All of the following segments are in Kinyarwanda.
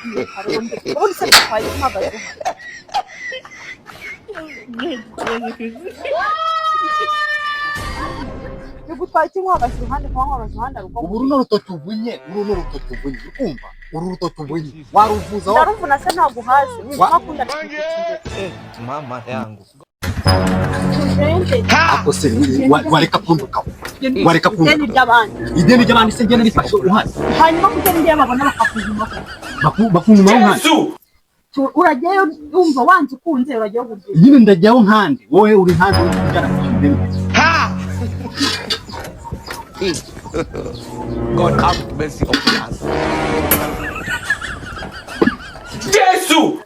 ubundi se twaye mpagaze Nigutwaye kimwagaze iruhande kwa nkagaze iruhande ruko ubu runo rutotuvunye ukumva uru rutotuvunye waruvuza wa Ndaruvuna se ntago hazi wakunda mama yangu akose wareka kunduka ideni ry'abandi se ngene rifashe uhane hanyuma kugenda ndiye babona bakakuzuma bakunduma uhane uragiye umva wanze ukunze uragiye gurye nyine ndajyaho nkandi wowe uri nkandi ujana kudeni God have mercy upon us. Jesus!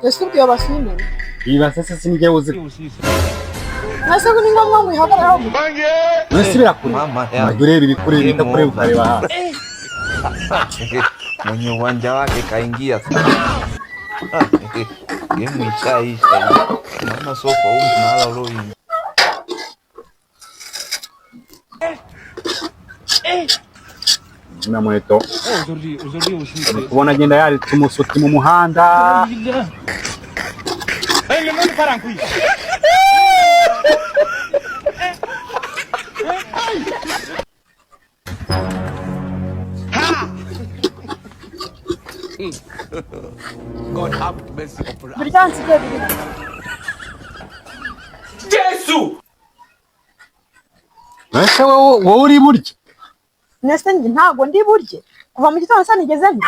Yesu byo basine ibasese sinjye uzi nase ko ningo mwe habara nasibira kuri Mama yangu ureba ibikure bitakure ukareba hasi mwenye uwanja wake kaingia game ishaisha maana sofa huko tunala leo na mweto kubona agenda yari tumusuti mu muhanda God have mercy upon us. Brilliant baby Jesus! ese wowe uri buryo nese ntago ndi burye kuva mu gitondo sanigeze nti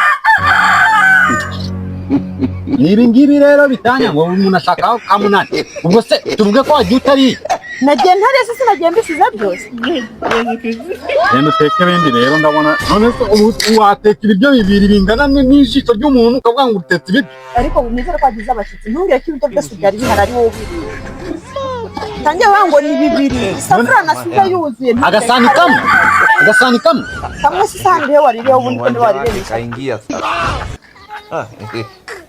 nibi ngibi rero bitanya ngo umuntu ashaka kamunani ubwo se tuvuge ko wagiye utari nagiye ntare se sinagiye mbisize byose rero uteke bindi rero ndabona none se wateka ibiryo bibiri bingana n'ijisho ry'umuntu ukavuga ngo utetse ibiryo ariko nizere ko agize abashitsi ntungire ko ibyo byose byari bihari ari wowe ubiri tangiye wango ni bibiri safra nasize yuzuye agasani kamwe kamwe sisande warire ubundi ko warire kaingia sasa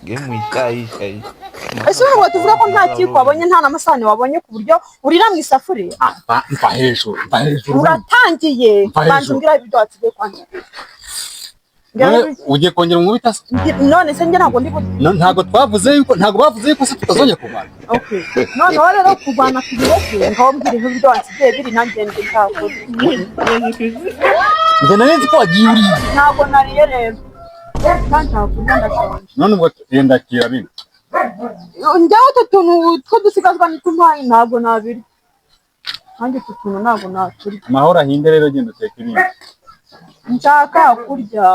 game ishaisha ese ngo tuvuga ko nta kiko wabonye nta namasane wabonye ku buryo urira mu isafuriya mva hejuru uratangiye banze ngira ibyo watsiye kwanje ugiye kongera umubita none se nge ntago bavuze yuko se tutazongera kurwana okay none rero kurwana kugireke ngawumbira ibyo watsiye biri nanjye ndikako nze nari ko wagiye uri ntago nariye rero kandi akunda ndashonje none ubwo yenda kira bindi njyaho tutuntu two dusigazwa n'itumpaye ntago nabiri kandi tutuntu ntago naturi amahoro ahinde rero genda uteka ibindi nshaka kurya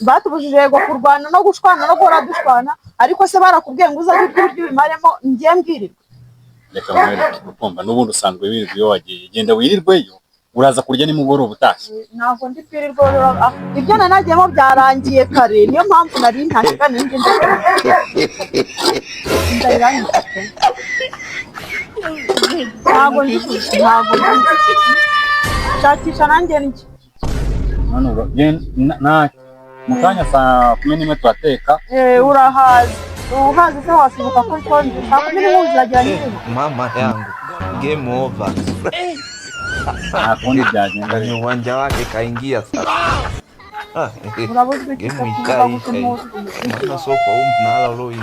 batubujije go kurwana no gushwana no gora dushwana ariko se barakubwiye ngo uza kurya bimaremo ngiye mbwirirwa reka mwere kumva n'ubundi usanzwe wirirwa iyo wagiye genda wirirweyo uraza kurya nimugoroba utashye ntago ndi kwirirwa ibyo nanagiyemo byarangiye kare niyo mpamvu nari ntashika ninjye ndayirangije ntago shakisha nanjye nje none ubwo na mukanya saa 11 turateka urahazi uhazi se wasibuka ko konje saa 11 uzajya nyine mama yangu game over akundi byagenda kwenye uwanja wake kaingia sasa urabuzwe game ishaisha maana sofa huko tunala leo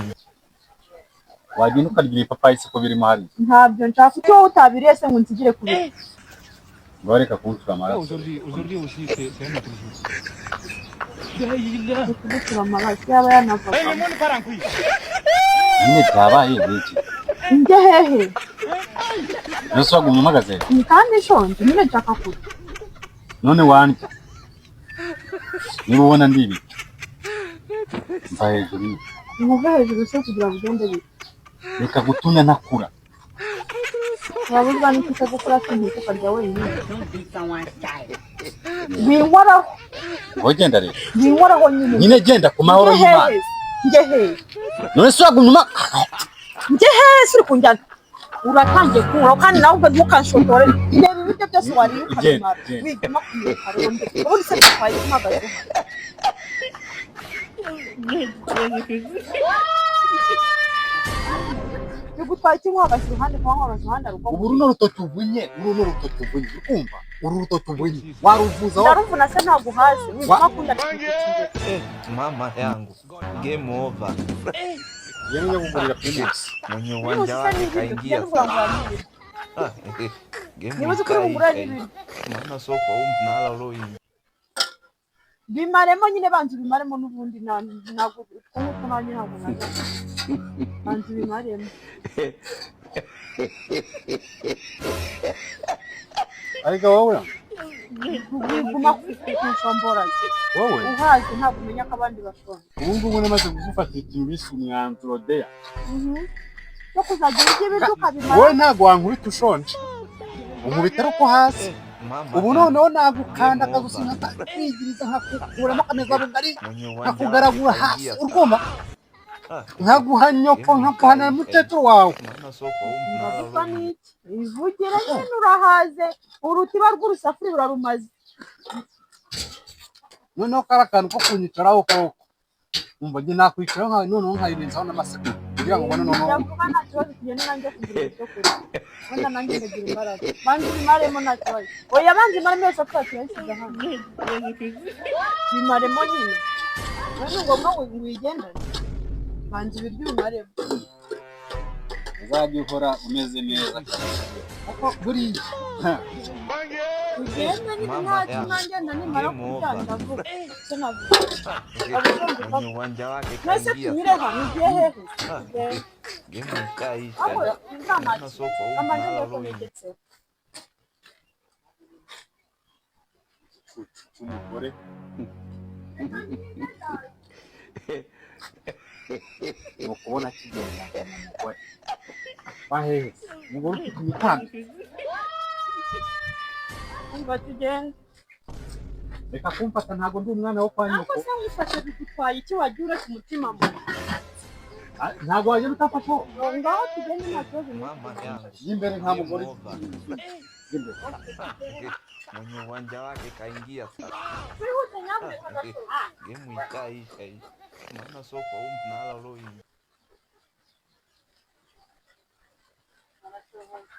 wagenda ukarya ipapayi se ko birimo hari ntabyo nshaka cyo utabiriye se ngo nsigire kubira bareka kuntura amaraso kubutura amaraso yaba yanavaga nyine byabaye iki njye hehe nose wagumye umagaze kandi shonje nyine nshaka kurya none wandya niba ubona ndibi mva hejuru muve hejuru se kugira ngo ugende bite reka gutumya ntakura urabuzwa n'iki cyo gukora kintu ukarya wenyine binkoraho wogenda rero binkoraho nyine genda ku mahoro y'Imana njye hehe none se wagumye njye hehe siri kunjyana uratangiye kunkora kandi nawe ubwo ntukanshotore ndebe ibiryo byose wariye ukabimara wiguma kumureka rundi ubundi se bitwaye impagaze bigutwaye iki uhagaze iruhande kwa uhagaze iruhande rugo ubu runo rutoki uvunye ukumva uru rutoki uvunye waruvuza ndaruvuna se ntabwo uhaze wiguma kunda Mama yangu. Game over. yari yagugurira primus Mwenye uwanja wake kaingia. niba uzi kuri bungura n'ibintu Mama soko mnala loyi. bimaremo nyine banze bimaremo n'ubundi ntabwo kuko nanjye ntabwo naza banze bimaremo ariko wowe wiguma kunshombora wowe uhaze ntabwo umenya ko abandi bashonje ubu ngubu namaze kugufatira imbisi umwanzuro deya cyo kuzagira ibyo biryo ukabimara wowe ntabwo wankubita ushonje unkubita ari uko hasi ubu noneho nagukanda akagusinya kwigiriza nkakukuramo akameza bugari nkakugaragura hasi urwuma nkaguha nyoko nkaguhana n'umukecuru wawe ndagufa n'iki ivugire nyine urahaze urutiba rw'urusafuri rurarumaze noneho kari akantu ko kunyicaraho kaboko umva njye nakwicaraho nkawe noneho nkayirenzaho n'amaseko kugira ngo ubone noneho ndavuga nta kibazo tugende nanjye kugira icyo kurya wenda nanjye ndagira imbaraga banze bimaremo nta kibazo oya banze bimaremo yose twakiyasiga hano bimaremo nyine rero ni ngombwa ngo wigendane banze ibiryo bimaremo uzajya uhora umeze neza kuko buriya ugende nyine ntacyo nagenda nimara kurya ndavuga icyo navuga Mwenye uwanja wake mwese kaingia. tunyure hano ugiye hehe Game ikaisha. aho Mama nzamaki soko amajwi mnala yose loyi. negetseho umugore ni ukubona kigenda umugore wahehe umugore ufite imitanga umva tugende reka kumfata ntabwo ndi umwana wo kwa nyoko ntabwo se ngufashe bigutwaye iki wagiye ureka umutima mu ntabwo wagenda utafashe ngaho tugende nta kibazo Mama yangu. y'imbere nta mugore y'imbere Mwenye uwanja wake kaingia sasa. twihute nyamuneka Game ikaisha. Mama soko mnala loyi. gasohoka